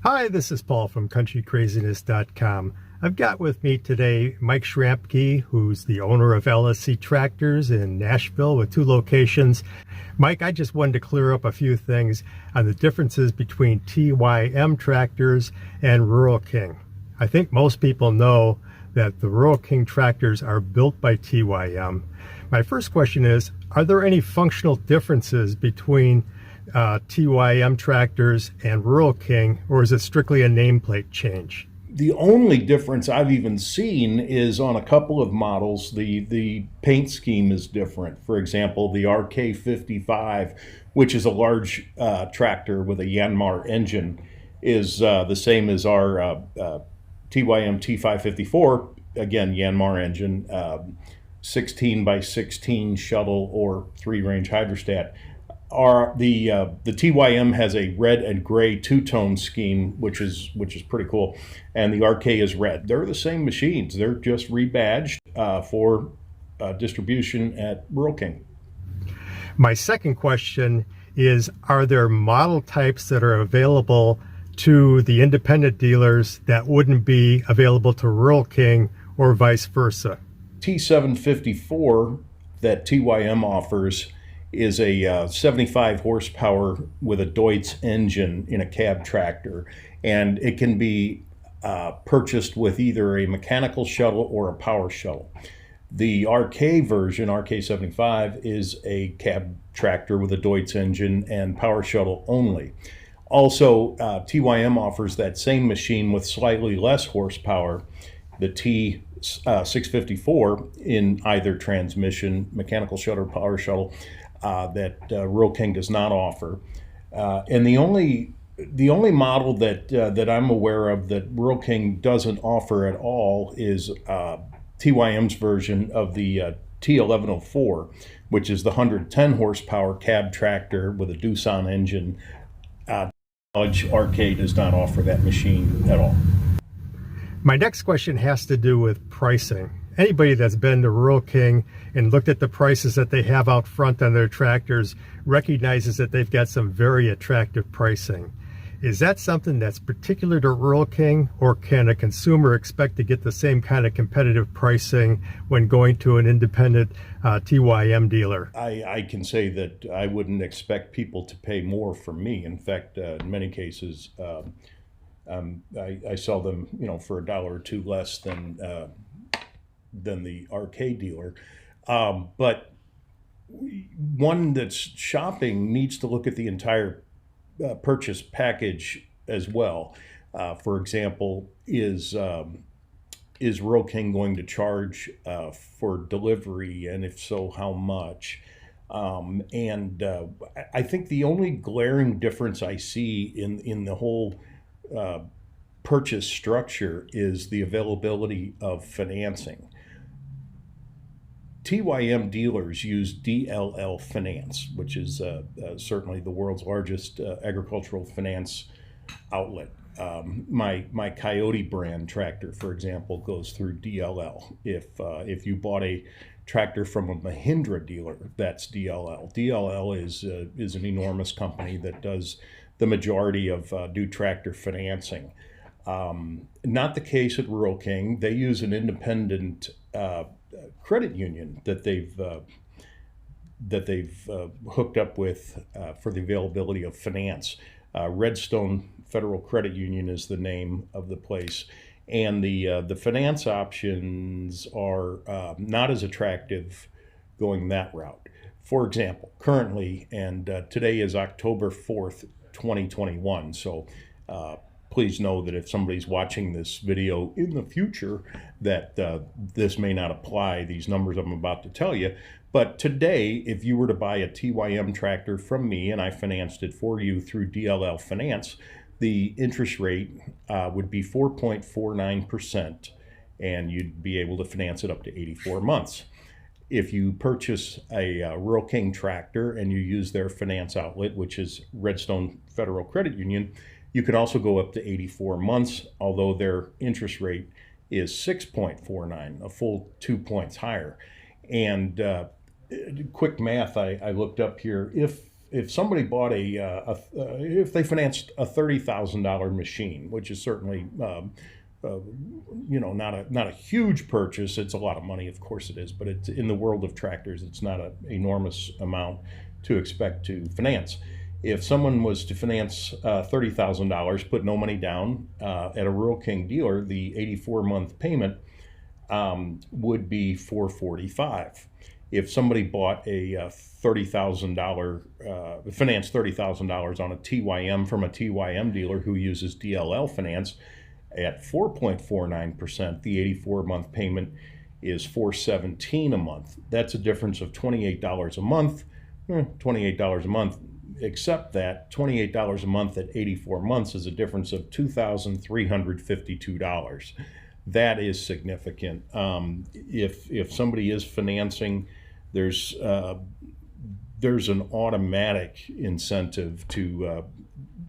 Hi, this is Paul from CountryCraziness.com. I've got with me today Mike Shramke, who's the owner of LSC Tractors in Nashville with 2 locations. Mike, I just wanted to clear up a few things on the differences between TYM Tractors and Rural King. I think most people know that the Rural King tractors are built by TYM. My first question is, are there any functional differences between TYM Tractors and Rural King, or is it strictly a nameplate change? The only difference I've even seen is on a couple of models, the paint scheme is different. For example, the RK55, which is a large tractor with a Yanmar engine, is the same as our TYM T554, again, Yanmar engine, 16 by 16 shuttle or 3-range hydrostat. The TYM has a red and gray 2-tone scheme, which is pretty cool, and the RK is red. They're the same machines. They're just rebadged for distribution at Rural King. My second question is, are there model types that are available to the independent dealers that wouldn't be available to Rural King or vice versa? T754 that TYM offers is a 75 horsepower with a Deutz engine in a cab tractor, and it can be purchased with either a mechanical shuttle or a power shuttle. The RK version, RK75, is a cab tractor with a Deutz engine and power shuttle only. Also, TYM offers that same machine with slightly less horsepower, the T654, in either transmission, mechanical shuttle, or power shuttle, that Rural King does not offer. And the only model that I'm aware of that Rural King doesn't offer at all is TYM's version of the T1104, which is the 110 horsepower cab tractor with a Doosan engine. RK does not offer that machine at all. My next question has to do with pricing. Anybody that's been to Rural King and looked at the prices that they have out front on their tractors recognizes that they've got some very attractive pricing. Is that something that's particular to Rural King, or can a consumer expect to get the same kind of competitive pricing when going to an independent TYM dealer? I can say that I wouldn't expect people to pay more from me. In fact, in many cases, I sell them, for $1 or $2 less than the RK dealer. But one that's shopping needs to look at the entire purchase package as well. For example, is Rural King going to charge for delivery, and if so, how much? I think the only glaring difference I see in the whole purchase structure is the availability of financing. TYM dealers use DLL Finance, which is certainly the world's largest agricultural finance outlet. My Coyote brand tractor, for example, goes through DLL. If you bought a tractor from a Mahindra dealer, that's DLL. DLL is an enormous company that does the majority of new tractor financing. Not the case at Rural King. They use an independent credit union that they've hooked up with for the availability of finance. Redstone Federal Credit Union is the name of the place, and the finance options are not as attractive going that route. For example, currently, and today is October 4th, 2021, so please know that if somebody's watching this video in the future that this may not apply, these numbers I'm about to tell you. But today, if you were to buy a TYM tractor from me and I financed it for you through DLL Finance, the interest rate would be 4.49%, and you'd be able to finance it up to 84 months. If you purchase a Rural King tractor and you use their finance outlet, which is Redstone Federal Credit Union, you can also go up to 84 months, although their interest rate is 6.49, a full 2 points higher. And quick math I looked up here, if if somebody bought if they financed a $30,000 machine, which is certainly not a huge purchase. It's a lot of money, of course it is, but it's in the world of tractors, it's not an enormous amount to expect to finance. If someone was to finance $30,000, put no money down at a Rural King dealer, the 84-month payment would be $445. If somebody bought a $30,000, financed $30,000 on a TYM from a TYM dealer who uses DLL finance at 4.49%, the 84-month payment is $417 a month. That's a difference of $28 a month. $28 a month, except that $28 a month at 84 months is a difference of $2,352. That is significant. If somebody is financing, there's an automatic incentive to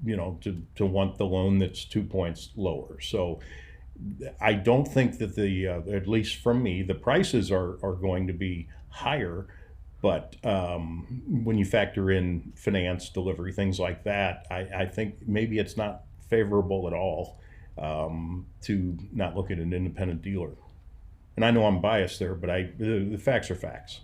want the loan that's 2 points lower. So I don't think that at least from me, the prices are going to be higher. But when you factor in finance, delivery, things like that, I think maybe it's not favorable at all to not look at an independent dealer. And I know I'm biased there, but the facts are facts.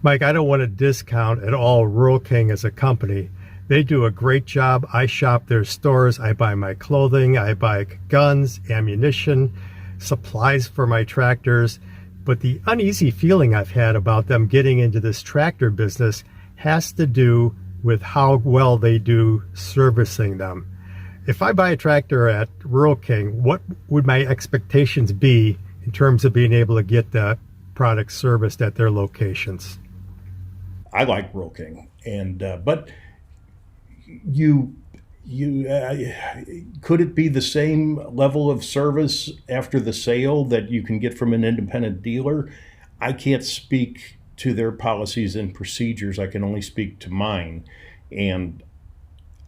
Mike, I don't want to discount at all Rural King as a company. They do a great job. I shop their stores. I buy my clothing. I buy guns, ammunition, supplies for my tractors. But the uneasy feeling I've had about them getting into this tractor business has to do with how well they do servicing them. If I buy a tractor at Rural King, what would my expectations be in terms of being able to get the product serviced at their locations? I like Rural King, but could it be the same level of service after the sale that you can get from an independent dealer? I can't speak to their policies and procedures. I can only speak to mine. And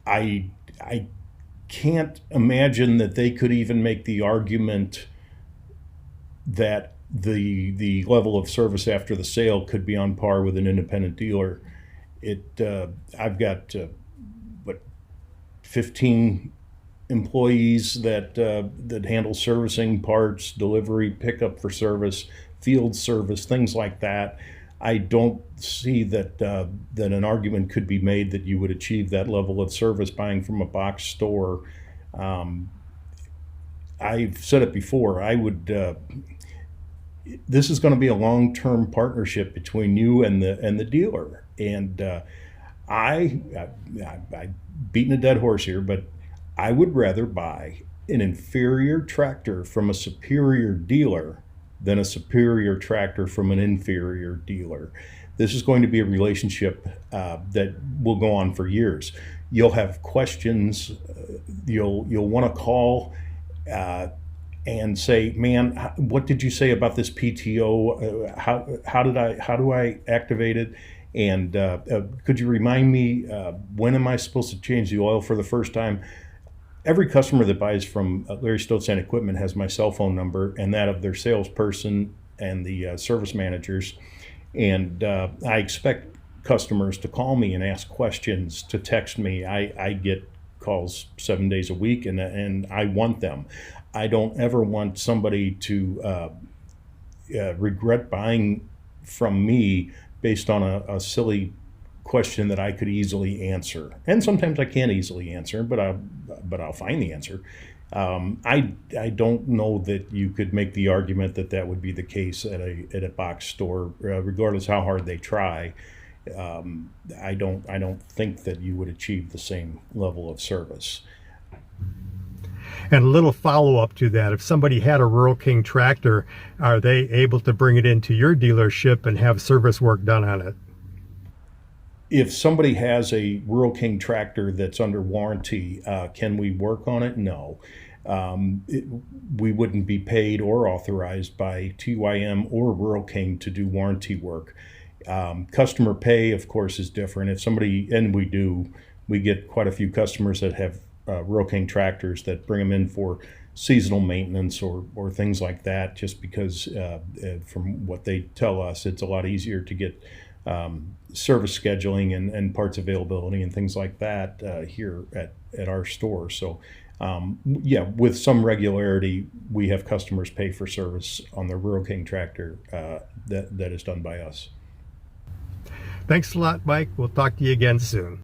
I can't imagine that they could even make the argument that the level of service after the sale could be on par with an independent dealer. I've got 15 employees that handle servicing, parts, delivery, pickup for service, field service, things like that. I don't see that an argument could be made that you would achieve that level of service buying from a box store. I've said it before. This is going to be a long-term partnership between you and the dealer, and I beating a dead horse here, but I would rather buy an inferior tractor from a superior dealer than a superior tractor from an inferior dealer. This is going to be a relationship that will go on for years. You'll have questions. You'll want to call and say, "Man, what did you say about this PTO? How do I activate it? And could you remind me, when am I supposed to change the oil for the first time?" Every customer that buys from Larry Stoltz and Equipment has my cell phone number and that of their salesperson and the service managers. And I expect customers to call me and ask questions, to text me. I get calls 7 days a week, and I want them. I don't ever want somebody to regret buying from me based on a silly question that I could easily answer. And sometimes I can't easily answer, but I'll find the answer. I don't know that you could make the argument that would be the case at a box store, regardless how hard they try. I don't think that you would achieve the same level of service. And a little follow-up to that, if somebody had a Rural King tractor, are they able to bring it into your dealership and have service work done on it? If somebody has a Rural King tractor that's under warranty, can we work on it? No. We wouldn't be paid or authorized by TYM or Rural King to do warranty work. Customer pay, of course, is different. If somebody, and we get quite a few customers that have Rural King tractors that bring them in for seasonal maintenance or things like that, just because from what they tell us, it's a lot easier to get service scheduling and parts availability and things like that here at our store. So yeah, with some regularity, we have customers pay for service on the Rural King tractor that is done by us. Thanks a lot, Mike. We'll talk to you again soon.